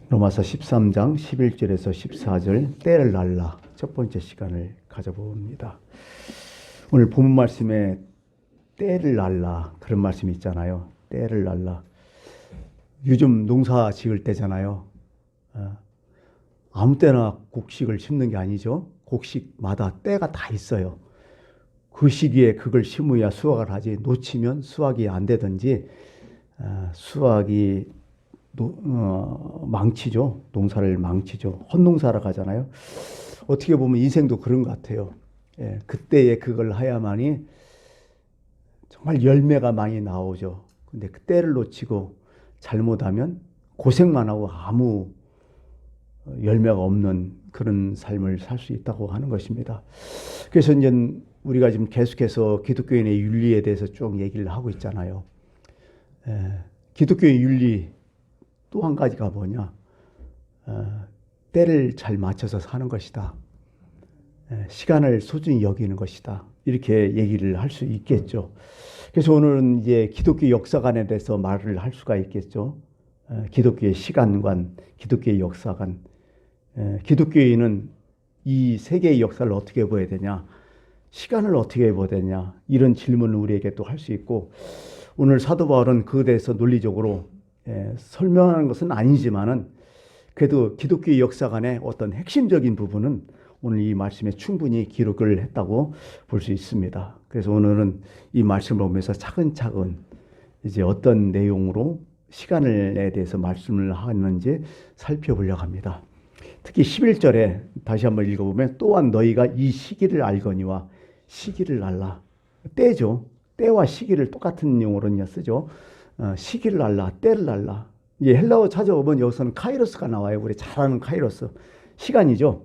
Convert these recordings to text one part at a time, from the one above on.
로마서 13장 11절에서 14절 때를 날라 첫 번째 시간을 가져봅니다. 오늘 본문 말씀에 때를 날라 그런 말씀이 있잖아요. 때를 날라. 요즘 농사 지을 때잖아요. 아무 때나 곡식을 심는 게 아니죠. 곡식마다 때가 다 있어요. 그 시기에 그걸 심어야 수확을 하지, 놓치면 수확이 안 되든지 수확이 망치죠. 농사를 망치죠. 헛농사라 가잖아요. 어떻게 보면 인생도 그런 것 같아요. 그때에 그걸 해야만이 정말 열매가 많이 나오죠. 근데 그 때를 놓치고 잘못하면 고생만 하고 아무 열매가 없는 그런 삶을 살 수 있다고 하는 것입니다. 그래서 이제 우리가 지금 계속해서 기독교인의 윤리에 대해서 쭉 얘기를 하고 있잖아요. 기독교의 윤리 또 한 가지가 뭐냐? 때를 잘 맞춰서 사는 것이다. 시간을 소중히 여기는 것이다. 이렇게 얘기를 할 수 있겠죠. 그래서 오늘은 이제 기독교 역사관에 대해서 말을 할 수가 있겠죠. 기독교의 시간관, 기독교의 역사관. 기독교인은 이 세계의 역사를 어떻게 보아야 되냐? 시간을 어떻게 보아야 되냐? 이런 질문을 우리에게 또 할 수 있고, 오늘 사도 바울은 그에 대해서 논리적으로 설명하는 것은 아니지만은 그래도 기독교의 역사관의 어떤 핵심적인 부분은 오늘 이 말씀에 충분히 기록을 했다고 볼 수 있습니다. 그래서 오늘은 이 말씀을 보면서 차근차근 이제 어떤 내용으로 시간에 대해서 말씀을 하는지 살펴보려고 합니다. 특히 11절에 다시 한번 읽어보면 또한 너희가 이 시기를 알거니와 시기를 알라. 때죠. 때와 시기를 똑같은 용어로 쓰죠. 시기를 알라, 때를 알라. 이제 헬라어 찾아보면 여기서는 카이로스가 나와요. 우리 잘 아는 카이로스. 시간이죠.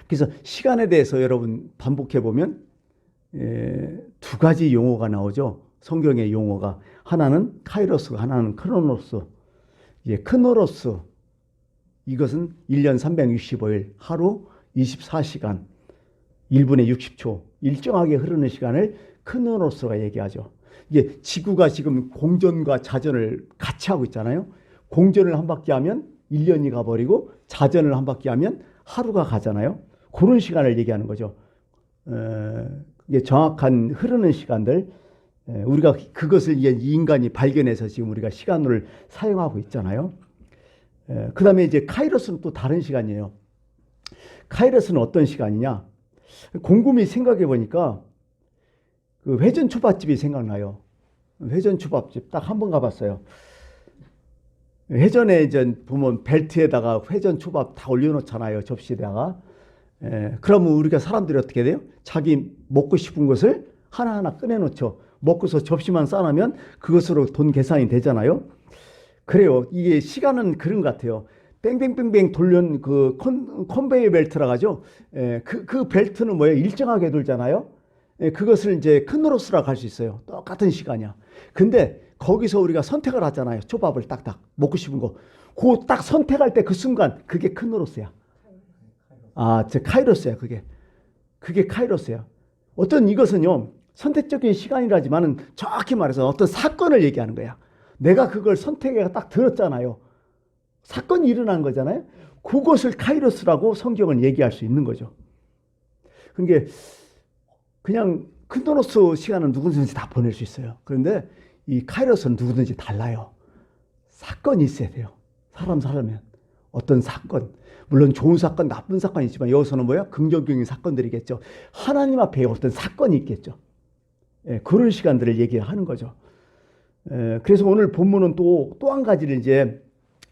그래서 시간에 대해서 여러분 반복해 보면 두 가지 용어가 나오죠. 성경의 용어가. 하나는 카이로스, 하나는 크로노스. 크노로스. 이것은 1년 365일, 하루 24시간, 1분에 60초. 일정하게 흐르는 시간을 크노로스가 얘기하죠. 이게 지구가 지금 공전과 자전을 같이 하고 있잖아요. 공전을 한 바퀴 하면 1년이 가버리고 자전을 한 바퀴 하면 하루가 가잖아요. 그런 시간을 얘기하는 거죠. 이게 정확한 흐르는 시간들, 우리가 그것을 이제 인간이 발견해서 지금 우리가 시간을 사용하고 있잖아요. 그 다음에 이제 카이로스는 또 다른 시간이에요. 카이로스는 어떤 시간이냐? 곰곰이 생각해 보니까 그 회전 초밥집이 생각나요. 회전 초밥집 딱 한 번 가봤어요. 회전에 이제 보면 벨트에다가 회전 초밥 다 올려놓잖아요. 접시에다가. 그러면 우리가 사람들이 어떻게 돼요? 자기 먹고 싶은 것을 하나하나 꺼내놓죠. 먹고서 접시만 싸놓으면 그것으로 돈 계산이 되잖아요. 그래요. 이게 시간은 그런 것 같아요. 뺑뺑뺑뺑 돌려는 그 컨베이어 벨트라고 하죠. 그 벨트는 뭐예요? 일정하게 돌잖아요. 그것을 이제 크노로스라고 할 수 있어요. 똑같은 시간이야. 근데 거기서 우리가 선택을 하잖아요. 초밥을 딱딱 먹고 싶은 거. 그 딱 선택할 때 그 순간 그게 크노로스야. 저 카이로스야. 그게 카이로스야. 어떤 이것은요 선택적인 시간이라지만은 정확히 말해서 어떤 사건을 얘기하는 거야. 내가 그걸 선택해서 딱 들었잖아요. 사건이 일어난 거잖아요. 그것을 카이로스라고 성경은 얘기할 수 있는 거죠. 그러니까 그냥 크노로스 시간은 누구든지 다 보낼 수 있어요. 그런데 이 카이로스는 누구든지 달라요. 사건이 있어야 돼요. 사람 살면 어떤 사건, 물론 좋은 사건, 나쁜 사건이 있지만 여기서는 뭐야? 긍정적인 사건들이겠죠. 하나님 앞에 어떤 사건이 있겠죠. 그런 시간들을 얘기하는 거죠. 그래서 오늘 본문은 또 한 가지를 이제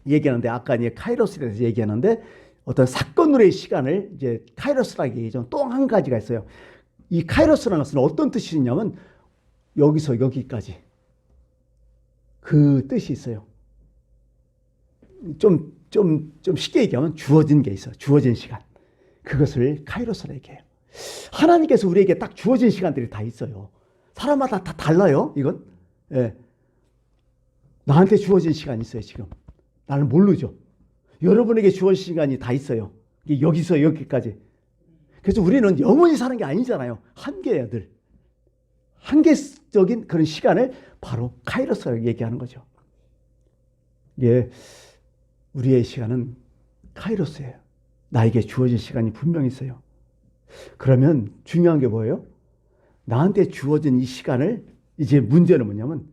얘기하는데, 아까 이제 카이로스에 대해서 얘기하는데 어떤 사건으로의 시간을 이제 카이로스라고 얘기하죠. 또 한 가지가 있어요. 이 카이로스라는 것은 어떤 뜻이 있냐면 여기서 여기까지 그 뜻이 있어요. 좀 쉽게 얘기하면 주어진 게 있어. 주어진 시간. 그것을 카이로스라 얘기해요. 하나님께서 우리에게 딱 주어진 시간들이 다 있어요. 사람마다 다 달라요. 이건. 나한테 주어진 시간이 있어요. 지금. 나는 모르죠. 여러분에게 주어진 시간이 다 있어요. 여기서 여기까지. 그래서 우리는 영원히 사는 게 아니잖아요. 한계야 늘. 한계적인 그런 시간을 바로 카이로스라고 얘기하는 거죠. 우리의 시간은 카이로스예요. 나에게 주어진 시간이 분명히 있어요. 그러면 중요한 게 뭐예요? 나한테 주어진 이 시간을 이제 문제는 뭐냐면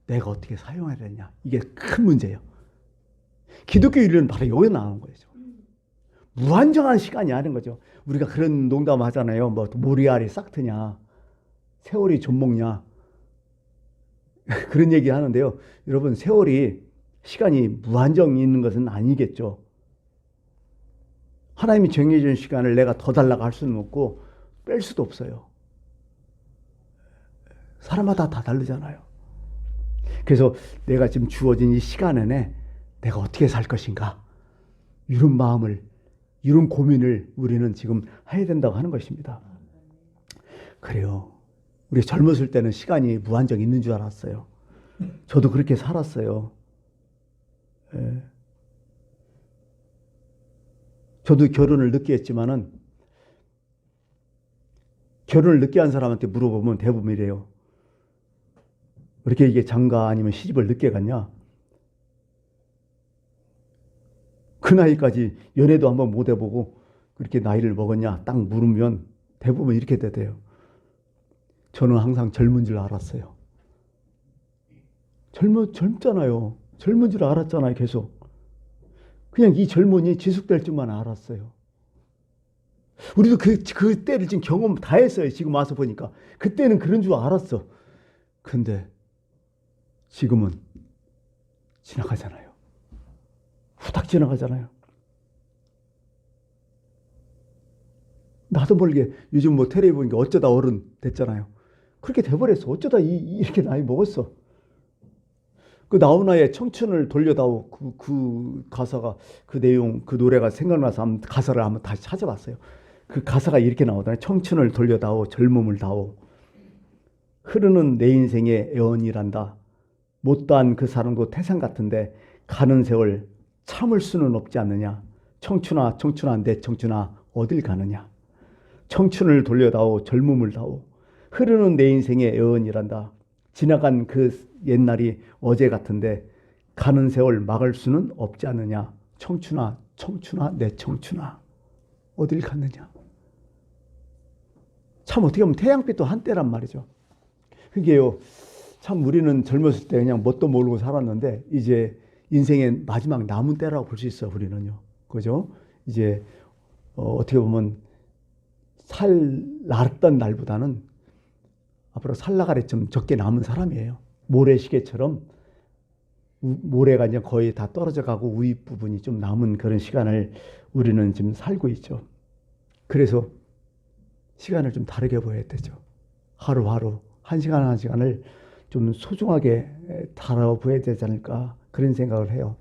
내가 어떻게 사용해야 되냐. 이게 큰 문제예요. 기독교 윤리는 바로 여기 나오는 거죠. 무한정한 시간이 아닌 거죠. 우리가 그런 농담 하잖아요. 뭐 모리알이 싹트냐, 세월이 좀 먹냐 그런 얘기 하는데요. 여러분 세월이 시간이 무한정 있는 것은 아니겠죠. 하나님이 정해준 시간을 내가 더 달라고 할 수는 없고 뺄 수도 없어요. 사람마다 다 다르잖아요. 그래서 내가 지금 주어진 이 시간 안에 내가 어떻게 살 것인가 이런 마음을 이런 고민을 우리는 지금 해야 된다고 하는 것입니다. 그래요. 우리 젊었을 때는 시간이 무한정 있는 줄 알았어요. 저도 그렇게 살았어요. 예. 저도 결혼을 늦게 했지만은 결혼을 늦게 한 사람한테 물어보면 대부분 이래요. 왜 이렇게 이게 장가 아니면 시집을 늦게 갔냐? 그 나이까지 연애도 한번 못 해보고 그렇게 나이를 먹었냐? 딱 물으면 대부분 이렇게 대대요. 저는 항상 젊은 줄 알았어요. 젊잖아요. 젊은 줄 알았잖아요. 계속. 그냥 이 젊은이 지속될 줄만 알았어요. 우리도 그때를 지금 경험 다 했어요. 지금 와서 보니까. 그때는 그런 줄 알았어. 근데 지금은 지나가잖아요. 후딱 지나가잖아요. 나도 모르게 요즘 뭐 텔레비 보니까 어쩌다 어른 됐잖아요. 그렇게 돼버렸어. 어쩌다 이렇게 나이 먹었어. 그 나훈아의 청춘을 돌려다오 그 가사가 그 내용 그 노래가 생각나서 가사를 한번 다시 찾아봤어요. 그 가사가 이렇게 나오잖아요. 청춘을 돌려다오 젊음을 다오 흐르는 내 인생의 애원이란다. 못다한 그 사랑도 태산 같은데 가는 세월 참을 수는 없지 않느냐. 청춘아 청춘아 내 청춘아 어딜 가느냐. 청춘을 돌려다오 젊음을 다오 흐르는 내 인생의 애원이란다. 지나간 그 옛날이 어제 같은데 가는 세월 막을 수는 없지 않느냐. 청춘아 청춘아 내 청춘아 어딜 갔느냐. 참 어떻게 보면 태양빛도 한때란 말이죠. 그게요. 참 우리는 젊었을 때 그냥 뭣도 모르고 살았는데 이제 인생의 마지막 남은 때라고 볼 수 있어요. 우리는요. 그죠? 이제 어떻게 보면 날았던 날보다는 앞으로 살나가리 좀 적게 남은 사람이에요. 모래시계처럼 모래가 이제 거의 다 떨어져 가고 우위 부분이 좀 남은 그런 시간을 우리는 지금 살고 있죠. 그래서 시간을 좀 다르게 보여야 되죠. 하루하루 한 시간 한 시간을 좀 소중하게 다뤄보아야 되지 않을까 그런 생각을 해요.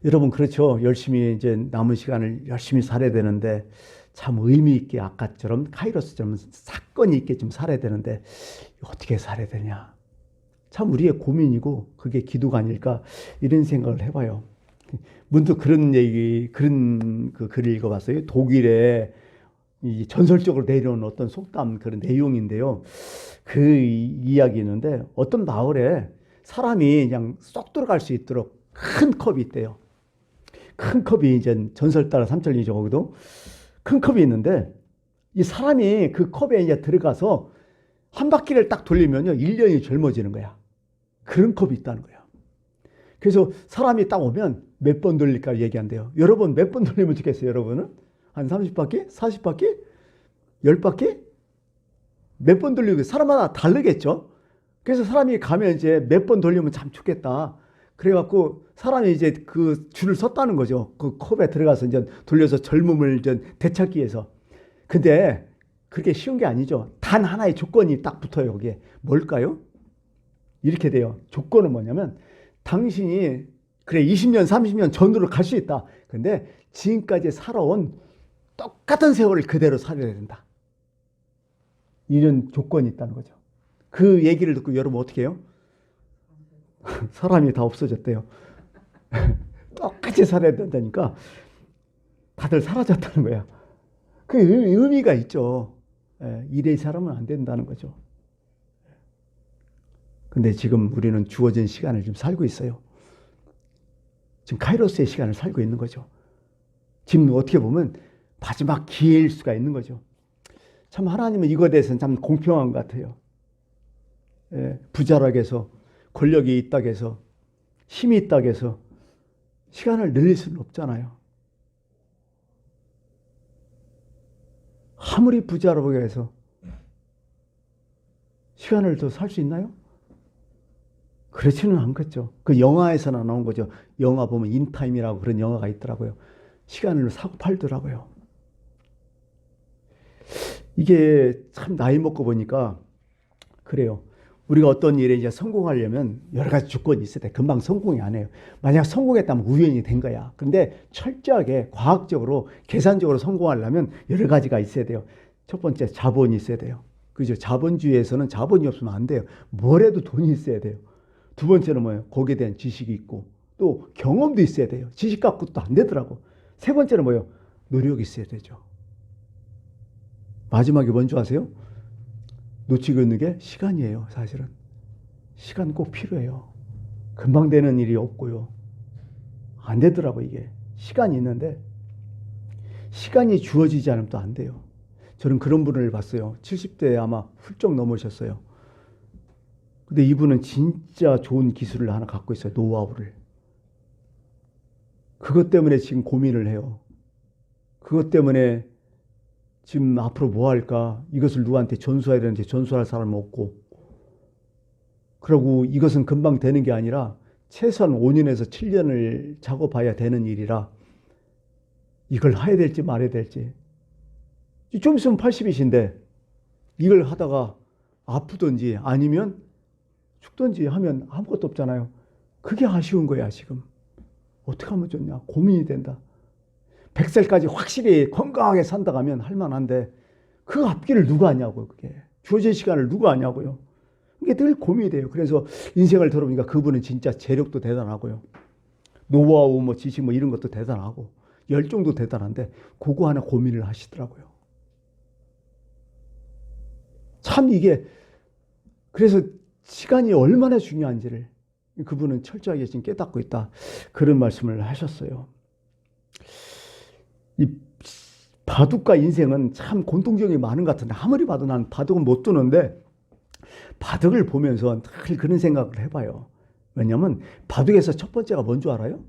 여러분 그렇죠. 열심히 이제 남은 시간을 열심히 살아야 되는데 참 의미 있게 아까처럼 카이로스처럼 사건이 있게 좀 살아야 되는데 어떻게 살아야 되냐. 참 우리의 고민이고 그게 기도가 아닐까 이런 생각을 해봐요. 문득 그런 그 글을 읽어봤어요. 독일에 이 전설적으로 내려온 어떤 속담 그런 내용인데요. 그 이야기 있는데 어떤 마을에 사람이 그냥 쏙 들어갈 수 있도록 큰 컵이 있대요. 큰 컵이 이제 전설 따라 삼천리죠. 거기도 큰 컵이 있는데 이 사람이 그 컵에 이제 들어가서 한 바퀴를 딱 돌리면요 1년이 젊어지는 거야. 그런 컵이 있다는 거야. 그래서 사람이 딱 오면 몇 번 돌릴까 얘기한대요. 여러분 몇 번 돌리면 좋겠어요? 여러분은? 한 30바퀴? 40바퀴? 10바퀴? 몇 번 돌리고 사람마다 다르겠죠? 그래서 사람이 가면 이제 몇 번 돌리면 참 좋겠다. 그래갖고 사람이 이제 그 줄을 섰다는 거죠. 그 컵에 들어가서 이제 돌려서 젊음을 이제 되찾기 위해서. 근데 그렇게 쉬운 게 아니죠. 단 하나의 조건이 딱 붙어요. 거기에. 뭘까요? 이렇게 돼요. 조건은 뭐냐면 당신이 그래 20년 30년 전으로 갈 수 있다. 근데 지금까지 살아온 똑같은 세월을 그대로 살아야 된다. 이런 조건이 있다는 거죠. 그 얘기를 듣고 여러분 어떻게 해요? 사람이 다 없어졌대요. 똑같이 살아야 된다니까 다들 사라졌다는 거야. 그 의미가 있죠. 이래 살아면 안 된다는 거죠. 근데 지금 우리는 주어진 시간을 좀 살고 있어요. 지금 카이로스의 시간을 살고 있는 거죠. 지금 어떻게 보면 마지막 기회일 수가 있는 거죠. 참 하나님은 이거에 대해서는 참 공평한 것 같아요. 예, 부자라고 해서 권력이 있다고 해서 힘이 있다고 해서 시간을 늘릴 수는 없잖아요. 아무리 부자라고 해서 시간을 더 살 수 있나요? 그렇지는 않겠죠. 그 영화에서나 나온 거죠. 영화 보면 인타임이라고 그런 영화가 있더라고요. 시간을 사고 팔더라고요. 이게 참 나이 먹고 보니까 그래요. 우리가 어떤 일에 이제 성공하려면 여러 가지 조건이 있어야 돼. 금방 성공이 안 해요. 만약 성공했다면 우연히 된 거야. 그런데 철저하게 과학적으로 계산적으로 성공하려면 여러 가지가 있어야 돼요. 첫 번째 자본이 있어야 돼요. 그죠? 자본주의에서는 자본이 없으면 안 돼요. 뭘 해도 돈이 있어야 돼요. 두 번째는 뭐예요? 거기에 대한 지식이 있고 또 경험도 있어야 돼요. 지식 갖고도 안 되더라고. 세 번째는 뭐예요? 노력이 있어야 되죠. 마지막에 뭔지 아세요? 놓치고 있는 게 시간이에요. 사실은 시간 꼭 필요해요. 금방 되는 일이 없고요. 안 되더라고. 이게 시간이 있는데 시간이 주어지지 않으면 또 안 돼요. 저는 그런 분을 봤어요. 70대 아마 훌쩍 넘으셨어요. 근데 이분은 진짜 좋은 기술을 하나 갖고 있어요. 노하우를. 그것 때문에 지금 고민을 해요. 그것 때문에 지금 앞으로 뭐 할까? 이것을 누구한테 전수해야 되는데 전수할 사람은 없고. 그리고 이것은 금방 되는 게 아니라 최소한 5년에서 7년을 작업해야 되는 일이라 이걸 해야 될지 말아야 될지. 좀 있으면 80이신데 이걸 하다가 아프든지 아니면 죽든지 하면 아무것도 없잖아요. 그게 아쉬운 거야 지금. 어떻게 하면 좋냐. 고민이 된다. 100살까지 확실히 건강하게 산다 가면 할만한데 그 앞길을 누가 하냐고요. 그게 주어진 시간을 누가 하냐고요. 이게 늘 고민이 돼요. 그래서 인생을 들어보니까 그분은 진짜 재력도 대단하고요. 노하우 뭐 지식 뭐 이런 것도 대단하고 열정도 대단한데 그거 하나 고민을 하시더라고요. 참 이게 그래서 시간이 얼마나 중요한지를 그분은 철저하게 지금 깨닫고 있다. 그런 말씀을 하셨어요. 이 바둑과 인생은 참 공통점이 많은 것 같은데 아무리 봐도 난 바둑은 못 두는데 바둑을 보면서 늘 그런 생각을 해봐요. 왜냐하면 바둑에서 첫 번째가 뭔 줄 알아요?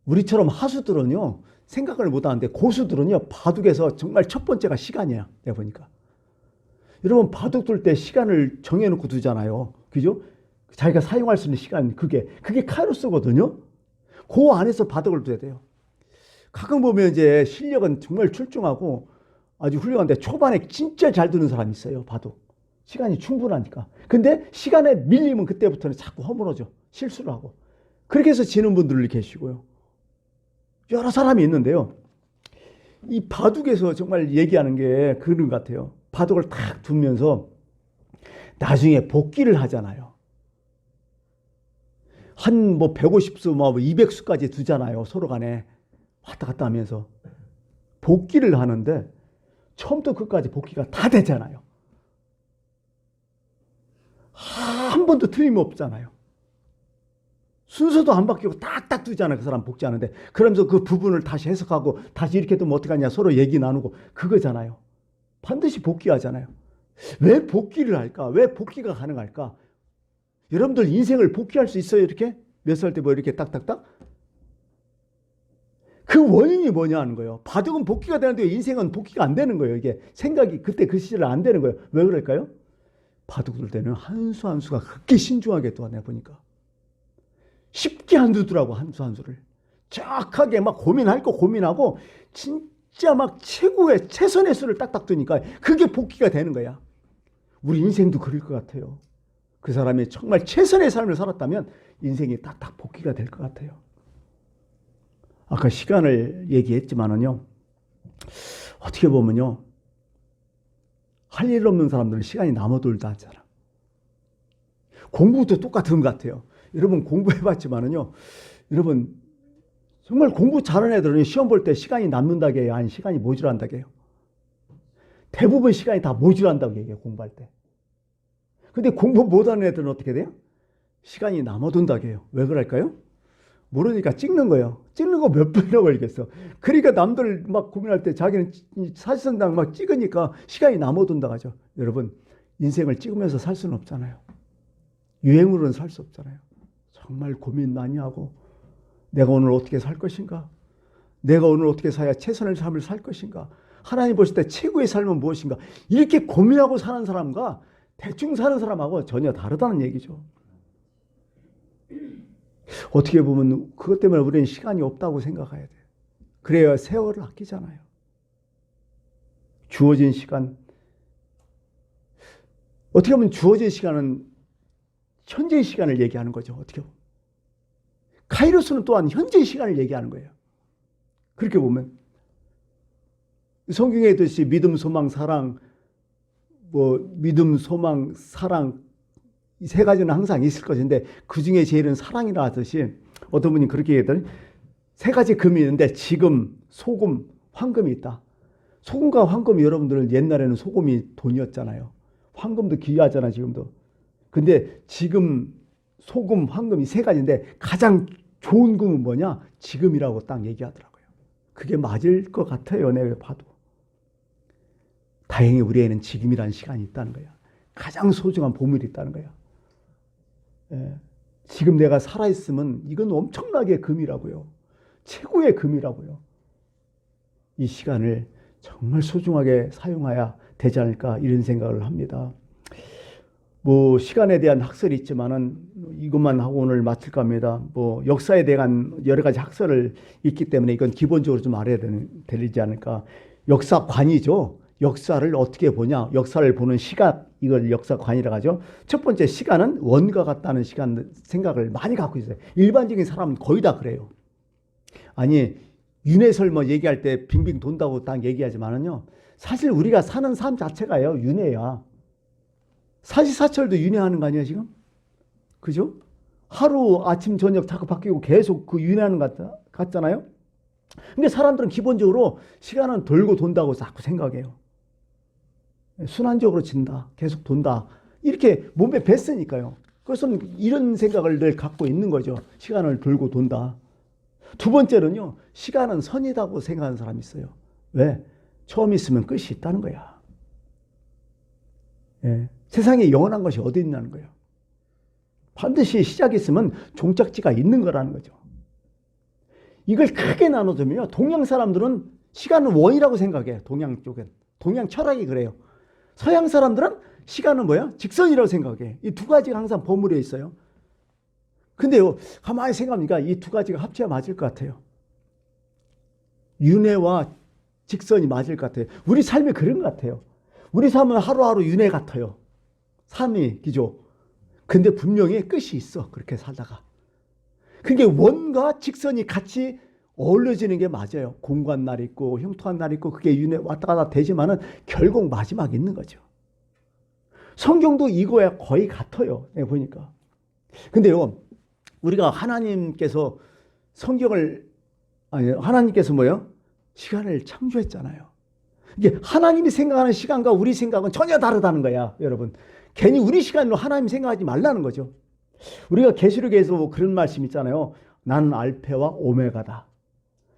우리처럼 하수들은요 생각을 못 하는데 고수들은요 바둑에서 정말 첫 번째가 시간이야. 내가 보니까. 여러분 바둑 둘 때 시간을 정해놓고 두잖아요. 그죠? 자기가 사용할 수 있는 시간 그게 카이로스거든요. 그 안에서 바둑을 둬야 돼요. 가끔 보면 이제 실력은 정말 출중하고 아주 훌륭한데 초반에 진짜 잘 두는 사람이 있어요. 바둑. 시간이 충분하니까. 근데 시간에 밀리면 그때부터는 자꾸 허물어져. 실수를 하고. 그렇게 해서 지는 분들 계시고요. 여러 사람이 있는데요. 이 바둑에서 정말 얘기하는 게 그런 것 같아요. 바둑을 탁 두면서 나중에 복귀를 하잖아요. 한 뭐 150수, 뭐 200수까지 두잖아요. 서로 간에 왔다 갔다 하면서 복귀를 하는데 처음부터 끝까지 복귀가 다 되잖아요. 한 번도 틀림없잖아요. 순서도 안 바뀌고 딱딱 두잖아요. 그 사람 복귀하는데. 그러면서 그 부분을 다시 해석하고 다시 이렇게 두면 어떡하냐 서로 얘기 나누고 그거잖아요. 반드시 복귀하잖아요. 왜 복귀를 할까? 왜 복귀가 가능할까? 여러분들 인생을 복귀할 수 있어요? 이렇게? 몇 살 때 뭐 이렇게 딱딱딱? 그 원인이 뭐냐 하는 거예요. 바둑은 복귀가 되는데 인생은 복귀가 안 되는 거예요. 이게 생각이 그때 그 시절에 안 되는 거예요. 왜 그럴까요? 바둑 둘 때는 한 수 한 수가 그렇게 신중하게 또 내가 보니까 쉽게 안 두더라고. 한 수 한 수를 정확하게 막 고민할 거 고민하고 진짜 막 최고의 최선의 수를 딱딱 두니까 그게 복귀가 되는 거야. 우리 인생도 그럴 것 같아요. 그 사람이 정말 최선의 삶을 살았다면 인생이 딱딱 복귀가 될 것 같아요. 아까 시간을 얘기했지만은요. 어떻게 보면요. 할 일 없는 사람들은 시간이 남아돌다 하잖아. 공부도 똑같은 것 같아요. 여러분 공부해봤지만은요. 여러분 정말 공부 잘하는 애들은 시험 볼 때 시간이 남는다고 해요? 아니 시간이 모자란다고 해요? 대부분 시간이 다 모자란다고 얘기해요. 공부할 때. 근데 공부 못하는 애들은 어떻게 돼요? 시간이 남아돈다고 해요. 왜 그럴까요? 모르니까 찍는 거예요. 찍는 거 몇 분이나 걸리겠어. 그러니까 남들 막 고민할 때 자기는 사실상 막 찍으니까 시간이 남아돈다 하죠. 여러분, 인생을 찍으면서 살 수는 없잖아요. 유행으로는 살 수 없잖아요. 정말 고민 많이 하고 내가 오늘 어떻게 살 것인가? 내가 오늘 어떻게 살아야 최선의 삶을 살 것인가? 하나님 보실 때 최고의 삶은 무엇인가? 이렇게 고민하고 사는 사람과 대충 사는 사람하고 전혀 다르다는 얘기죠. 어떻게 보면 그것 때문에 우리는 시간이 없다고 생각해야 돼요. 그래야 세월을 아끼잖아요. 주어진 시간. 어떻게 보면 주어진 시간은 현재의 시간을 얘기하는 거죠. 어떻게 보면. 카이로스는 또한 현재의 시간을 얘기하는 거예요. 그렇게 보면. 성경에 있듯이 믿음, 소망, 사랑, 믿음, 소망, 사랑, 이 세 가지는 항상 있을 것인데 그 중에 제일은 사랑이라 하듯이 어떤 분이 그렇게 얘기했더니 세 가지 금이 있는데 지금 소금, 황금이 있다. 소금과 황금이 여러분들은 옛날에는 소금이 돈이었잖아요. 황금도 귀하잖아 지금도. 근데 지금 소금, 황금이 세 가지인데 가장 좋은 금은 뭐냐? 지금이라고 딱 얘기하더라고요. 그게 맞을 것 같아요. 내가 봐도. 다행히 우리에는 지금이라는 시간이 있다는 거야. 가장 소중한 보물이 있다는 거야. 예. 지금 내가 살아있으면 이건 엄청나게 금이라고요. 최고의 금이라고요. 이 시간을 정말 소중하게 사용해야 되지 않을까 이런 생각을 합니다. 시간에 대한 학설이 있지만은 이것만 하고 오늘 마칠까 합니다. 역사에 대한 여러 가지 학설을 있기 때문에 이건 기본적으로 좀 알아야 되지 않을까. 역사관이죠. 역사를 어떻게 보냐. 역사를 보는 시각, 이걸 역사관이라고 하죠. 첫 번째 시간은 원과 같다는 시간 생각을 많이 갖고 있어요. 일반적인 사람은 거의 다 그래요. 아니 윤회설 얘기할 때 빙빙 돈다고 딱 얘기하지만은요. 사실 우리가 사는 삶 자체가요. 윤회야. 사시사철도 윤회하는 거 아니야 지금? 그죠? 하루 아침 저녁 자꾸 바뀌고 계속 그 윤회하는 것 같잖아요. 근데 사람들은 기본적으로 시간은 돌고 돈다고 자꾸 생각해요. 순환적으로 진다. 계속 돈다. 이렇게 몸에 뱄으니까요. 그래서 이런 생각을 늘 갖고 있는 거죠. 시간을 돌고 돈다. 두 번째는요. 시간은 선이라고 생각하는 사람이 있어요. 왜? 처음 있으면 끝이 있다는 거야. 예. 세상에 영원한 것이 어디 있냐는 거예요. 반드시 시작이 있으면 종착지가 있는 거라는 거죠. 이걸 크게 나눠주면요. 동양 사람들은 시간은 원이라고 생각해. 동양 쪽은. 동양 철학이 그래요. 서양 사람들은 시간은 뭐야? 직선이라고 생각해. 이 두 가지가 항상 버무려 있어요. 근데요. 가만히 생각하니까 이 두 가지가 합쳐야 맞을 것 같아요. 윤회와 직선이 맞을 것 같아요. 우리 삶이 그런 것 같아요. 우리 삶은 하루하루 윤회 같아요. 삶이 기죠. 근데 분명히 끝이 있어. 그렇게 살다가. 그게 원과 직선이 같이 어우러지는 게 맞아요. 공고한 날 있고 형통한 날 있고 그게 윤회 왔다 갔다 되지만은 결국 마지막에 있는 거죠. 성경도 이거야 거의 같아요. 내가 보니까. 근데요. 우리가 하나님께서 하나님께서 뭐예요? 시간을 창조했잖아요. 이게 하나님이 생각하는 시간과 우리 생각은 전혀 다르다는 거야, 여러분. 괜히 우리 시간으로 하나님 생각하지 말라는 거죠. 우리가 계시록에서 그런 말씀 있잖아요. 나는 알파와 오메가다.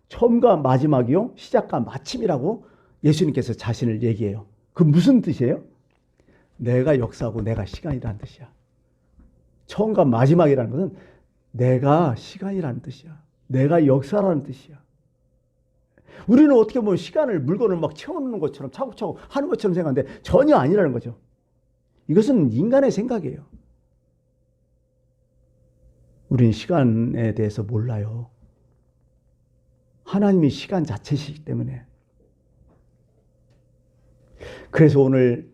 처음과 마지막이요. 시작과 마침이라고 예수님께서 자신을 얘기해요. 그 무슨 뜻이에요? 내가 역사고 내가 시간이라는 뜻이야. 처음과 마지막이라는 것은 내가 시간이라는 뜻이야. 내가 역사라는 뜻이야. 우리는 어떻게 보면 시간을 물건을 막 채워놓는 것처럼 차곡차곡 하는 것처럼 생각하는데 전혀 아니라는 거죠. 이것은 인간의 생각이에요. 우리는 시간에 대해서 몰라요. 하나님이 시간 자체이기 때문에. 그래서 오늘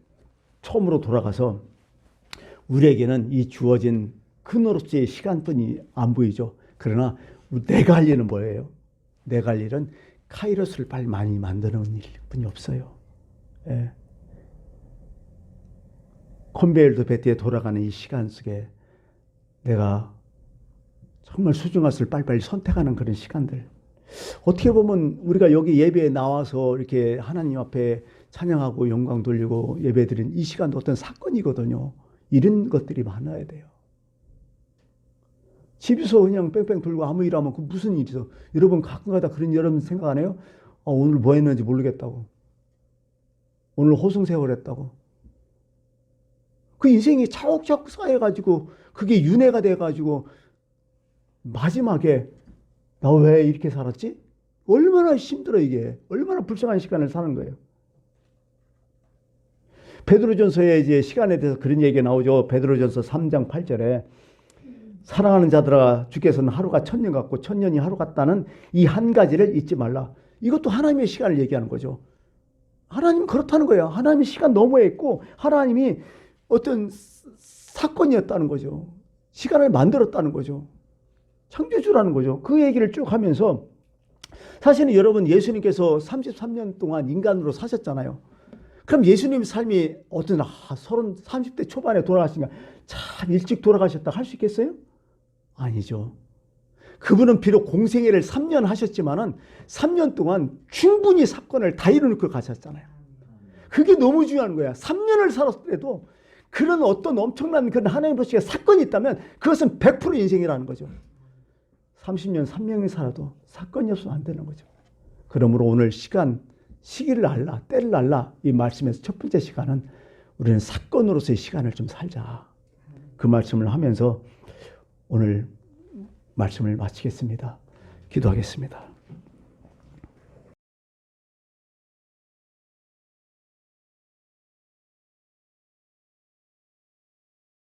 처음으로 돌아가서 우리에게는 이 주어진 큰으로서의 시간뿐이 안 보이죠. 그러나 내가 할 일은 뭐예요? 내가 할 일은 카이로스를 빨리 많이 만드는 일뿐이 없어요. 예. 컨베이어드 벨트에 돌아가는 이 시간 속에 내가 정말 소중한 것을 빨리빨리 선택하는 그런 시간들. 어떻게 보면 우리가 여기 예배에 나와서 이렇게 하나님 앞에 찬양하고 영광 돌리고 예배드린 이 시간도 어떤 사건이거든요. 이런 것들이 많아야 돼요. 집에서 그냥 뺑뺑 돌고 아무 일 하면 그 무슨 일이죠? 여러분 가끔가다 그런 여러분 생각 안 해요? 오늘 뭐 했는지 모르겠다고. 오늘 호승세월 했다고. 그 인생이 차곡차곡 쌓여가지고 그게 윤회가 돼가지고 마지막에 나 왜 이렇게 살았지? 얼마나 힘들어 이게. 얼마나 불쌍한 시간을 사는 거예요. 베드로전서에 이제 시간에 대해서 그런 얘기가 나오죠. 베드로전서 3장 8절에 사랑하는 자들아 주께서는 하루가 천년 같고 천년이 하루 같다는 이 한 가지를 잊지 말라. 이것도 하나님의 시간을 얘기하는 거죠. 하나님은 그렇다는 거예요. 하나님이 시간 너머했고 하나님이 어떤 사건이었다는 거죠. 시간을 만들었다는 거죠. 창조주라는 거죠. 그 얘기를 쭉 하면서 사실은 여러분 예수님께서 33년 동안 인간으로 사셨잖아요. 그럼 예수님 삶이 어떤 30대 초반에 돌아가시니까 참 일찍 돌아가셨다 할 수 있겠어요? 아니죠. 그분은 비록 공생애를 3년 하셨지만은 3년 동안 충분히 사건을 다 이뤄놓고 가셨잖아요. 그게 너무 중요한 거야. 3년을 살았을 때도 그런 어떤 엄청난 그런 하나님 보시기에 사건이 있다면 그것은 100% 인생이라는 거죠. 30년, 3년이 살아도 사건이 없으면 안 되는 거죠. 그러므로 오늘 시기를 알라, 때를 알라 이 말씀에서 첫 번째 시간은 우리는 사건으로서의 시간을 좀 살자. 그 말씀을 하면서 오늘 말씀을 마치겠습니다. 기도하겠습니다.